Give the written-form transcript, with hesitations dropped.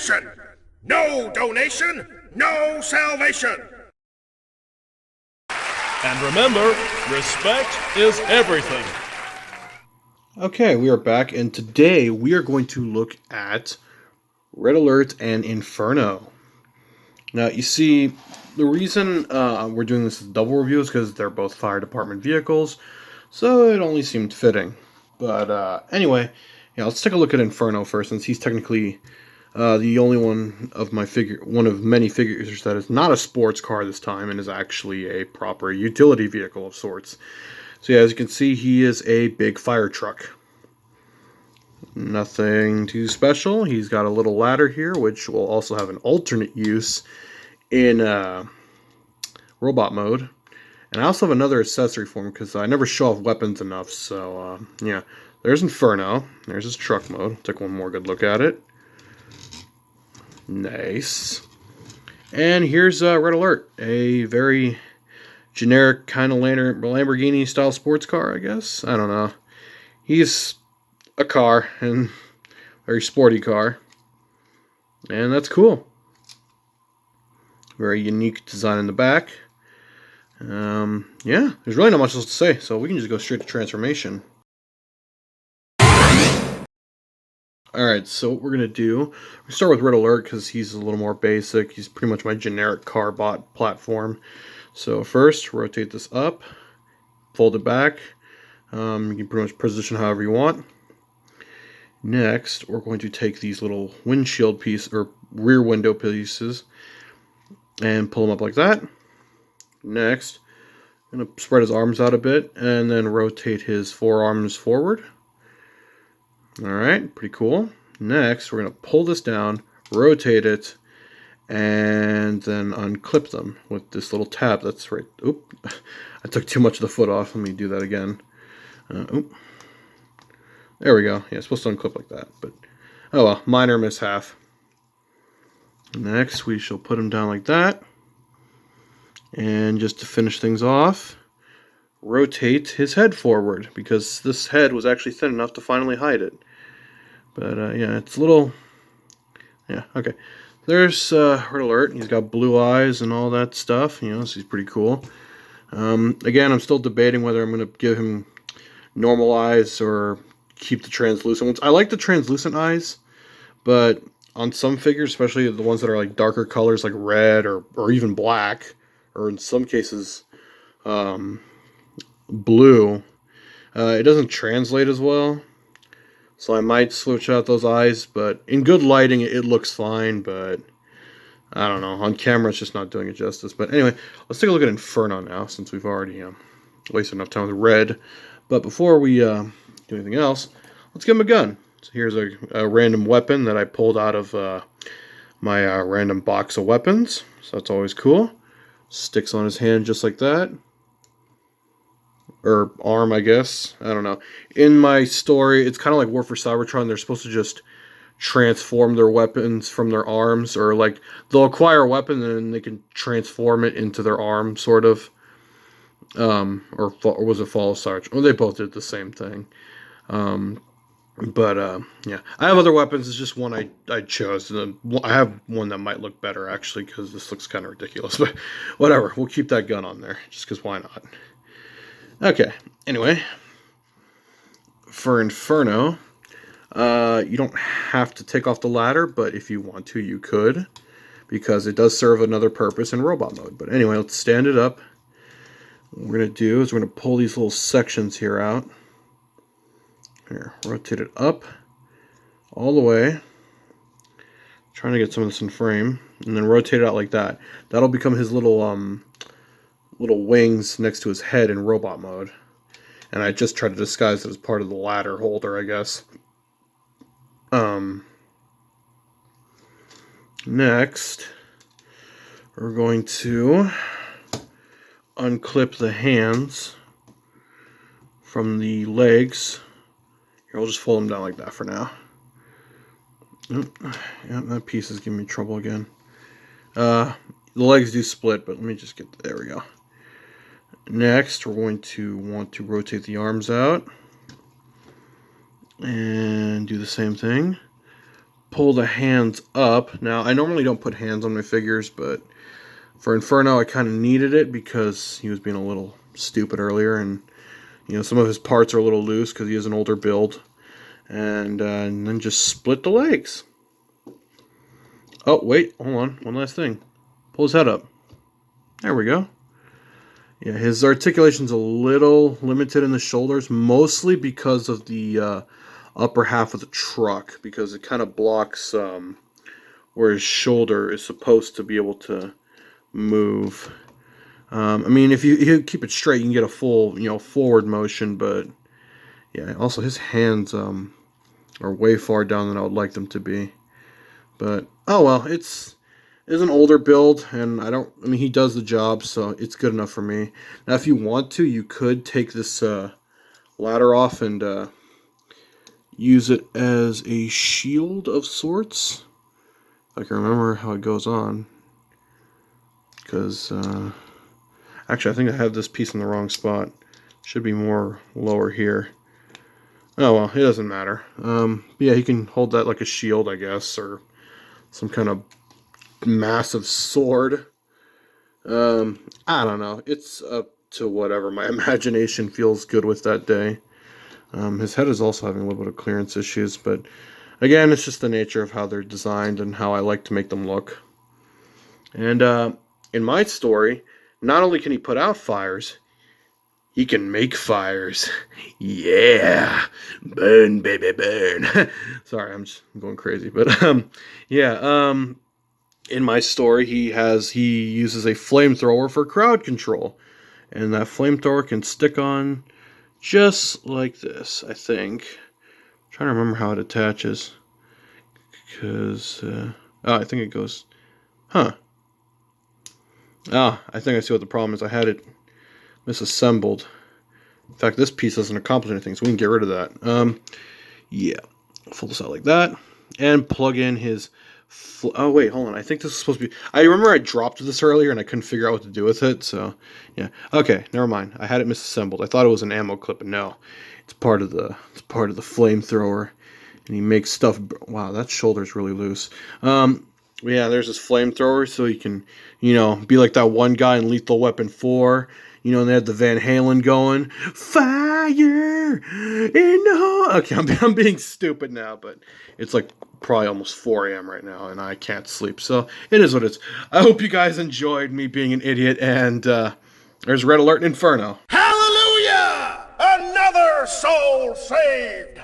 nation! No donation, no salvation! And remember, respect is everything. Okay, we are back, and today we are going to look at Red Alert and Inferno. Now, you see, the reason we're doing this as double review is because they're both fire department vehicles, so it only seemed fitting. But anyway, yeah, let's take a look at Inferno first, since he's technically the only one of many figures that is not a sports car this time and is actually a proper utility vehicle of sorts. So yeah, as you can see, he is a big fire truck. Nothing too special. He's got a little ladder here, which will also have an alternate use in robot mode. And I also have another accessory for him because I never show off weapons enough. So yeah, there's Inferno. There's his truck mode. Take one more good look at it. Nice. And here's Red Alert, a very generic kind of Lamborghini style sports car, I guess. I don't know. He's a car, and very sporty car. And that's cool. Very unique design in the back. Yeah, there's really not much else to say, so we can just go straight to transformation. Alright, so what we're going to do, we start with Red Alert because he's a little more basic. He's pretty much my generic car bot platform. So first, rotate this up, fold it back. You can pretty much position however you want. Next, we're going to take these little windshield pieces, or rear window pieces, and pull them up like that. Next, I'm going to spread his arms out a bit, and then rotate his forearms forward. Alright, pretty cool. Next, we're going to pull this down, rotate it, and then unclip them with this little tab that's right. Oop, I took too much of the foot off. Let me do that again. Oop. There we go. Yeah, it's supposed to unclip like that, but oh well, minor mishap. Next, we shall put him down like that. And just to finish things off, rotate his head forward, because this head was actually thin enough to finally hide it. But yeah, it's a little... Yeah, okay. There's Red Alert. He's got blue eyes and all that stuff. You know, so he's pretty cool. Again, I'm still debating whether I'm going to give him normal eyes or keep the translucent ones. I like the translucent eyes, but on some figures, especially the ones that are like darker colors like red or even black, or in some cases blue, it doesn't translate as well. So I might switch out those eyes, but in good lighting it looks fine, but I don't know. On camera it's just not doing it justice. But anyway, let's take a look at Inferno now, since we've already wasted enough time with Red. But before we do anything else, let's give him a gun. So here's a random weapon that I pulled out of my random box of weapons. So that's always cool. Sticks on his hand just like that. Or arm, I guess. I don't know. In my story, it's kind of like War for Cybertron. They're supposed to just transform their weapons from their arms. Or like, they'll acquire a weapon and then they can transform it into their arm, sort of. Or was it Fall of Cybertron? Well, they both did the same thing. But yeah, I have other weapons. It's just one I chose. I have one that might look better, actually, because this looks kind of ridiculous. But whatever, we'll keep that gun on there, just because why not? Okay, anyway, for Inferno, you don't have to take off the ladder, but if you want to, you could, because it does serve another purpose in robot mode. But anyway, let's stand it up. What we're going to do is we're going to pull these little sections here out. Here, rotate it up all the way. Trying to get some of this in frame, and then rotate it out like that. That'll become his little wings next to his head in robot mode. And I just tried to disguise it as part of the ladder holder, I guess. Next, we're going to unclip the hands from the legs. Here, I'll just fold them down like that for now. Yeah, that piece is giving me trouble again. The legs do split, but let me just get... There we go. Next, we're going to want to rotate the arms out. And do the same thing. pull the hands up. Now, I normally don't put hands on my figures, but for Inferno, I kind of needed it because he was being a little stupid earlier, and some of his parts are a little loose because he is an older build. And then just split the legs. Oh, wait, hold on, one last thing. Pull his head up. There we go. Yeah, his articulation's a little limited in the shoulders, mostly because of the upper half of the truck, because it kind of blocks where his shoulder is supposed to be able to move. I mean, if you keep it straight, you can get a full, forward motion, but yeah, also his hands are way far down than I would like them to be. But oh well, it's an older build, and I mean, he does the job, so it's good enough for me. Now, if you want to, you could take this ladder off and use it as a shield of sorts. If I can remember how it goes on. Because, actually, I think I have this piece in the wrong spot. Should be more lower here. Oh, well, it doesn't matter. Yeah, he can hold that like a shield, I guess, or some kind of massive sword. I don't know. It's up to whatever my imagination feels good with that day. His head is also having a little bit of clearance issues, but again, it's just the nature of how they're designed and how I like to make them look. And in my story, not only can he put out fires, he can make fires. Yeah, burn, baby, burn. Sorry, I'm going crazy, but yeah. In my story, he uses a flamethrower for crowd control, and that flamethrower can stick on just like this, I think. I'm trying to remember how it attaches, because I think it goes, I think I see what the problem is. I had it misassembled. In fact, this piece doesn't accomplish anything, so we can get rid of that. Yeah, fold this out like that, and plug in his. Oh wait, hold on. I think this is supposed to be. I remember I dropped this earlier and I couldn't figure out what to do with it. So yeah, okay, never mind. I had it misassembled. I thought it was an ammo clip, but no, it's part of the flamethrower. And he makes stuff. Wow, that shoulder's really loose. Yeah, there's this flamethrower, so you can, be like that one guy in Lethal Weapon 4. And they had the Van Halen going, fire in the hole. Okay, I'm being stupid now, but it's like probably almost 4 a.m. right now, and I can't sleep. So it is what it is. I hope you guys enjoyed me being an idiot, and there's Red Alert and Inferno. Hallelujah! Another soul saved!